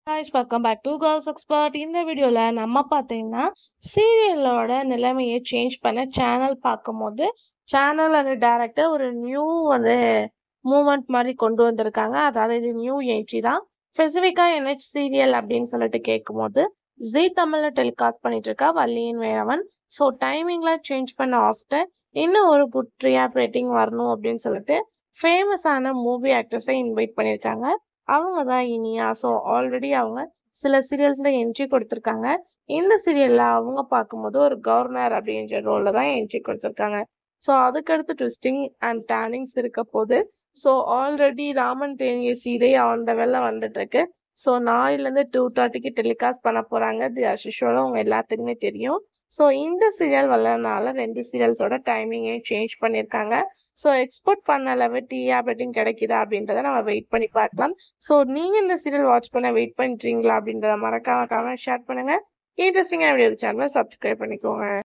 guys, welcome back to Girls Expert. இந்த வீடியோல நம்ம பார்த்தீங்கன்னா சீரியலோட நிலைமையை சேஞ்ச் பண்ண சேனல் பார்க்கும்போது சேனல் அண்ட் டைரக்டர் ஒரு நியூ மூமெண்ட் மாதிரி கொண்டு வந்திருக்காங்க. அதாவது இது நியூ என்ட்ரி தான். ஸ்பெசிஃபிக்காக NH சீரியல் அப்படின்னு சொல்லிட்டு கேட்கும்போது ஜி தமிழ்ல டெலிகாஸ்ட் பண்ணிட்டு இருக்கா வள்ளியின் வேலவன். ஸோ டைமிங்லாம் சேஞ்ச் பண்ண ஆஃப்டர் இன்னும் ஒரு குட் ட்ரியாப் ரேட்டிங் வரணும் அப்படின்னு சொல்லிட்டு ஃபேமஸான மூவி ஆக்டர்ஸை இன்வைட் பண்ணியிருக்காங்க. அவங்க தான் இனியா. ஸோ ஆல்ரெடி அவங்க சில சீரியல்ஸில் என்ட்ரி கொடுத்துருக்காங்க. இந்த சீரியலில் அவங்க பார்க்கும்போது ஒரு கவர்னர் அப்படின்ற ரோலில் தான் என்ட்ரி கொடுத்துருக்காங்க. ஸோ அதுக்கடுத்து ட்விஸ்டிங் அண்ட் டேர்னிங்ஸ் இருக்க போது. ஸோ ஆல்ரெடி ராமன் தேனிய சீதை அந்த வேலை வந்துட்டு இருக்கு. ஸோ நாளையிலேருந்து 2:30க்கு டெலிகாஸ்ட் பண்ண போகிறாங்க. தி அஷிஷோட அவங்க எல்லாத்துக்குமே தெரியும். ஸோ இந்த சீரியல் வரலனால 2 சீரியல்ஸோட டைமிங்கையும் சேஞ்ச் பண்ணியிருக்காங்க. ஸோ எக்ஸ்போர்ட் பண்ண அளவு டிஆர் ரேட்டிங் கிடைக்குதா அப்படின்றத நம்ம வெயிட் பண்ணி பார்க்கலாம். ஸோ நீங்கள் இந்த சீரியல் வாட்ச் பண்ண வெயிட் பண்ணுறீங்களா அப்படின்றத மறக்காம ஷேர் பண்ணுங்கள். இன்ட்ரெஸ்டிங்கான வீடியோ சேனலை சப்ஸ்கிரைப் பண்ணிக்கோங்க.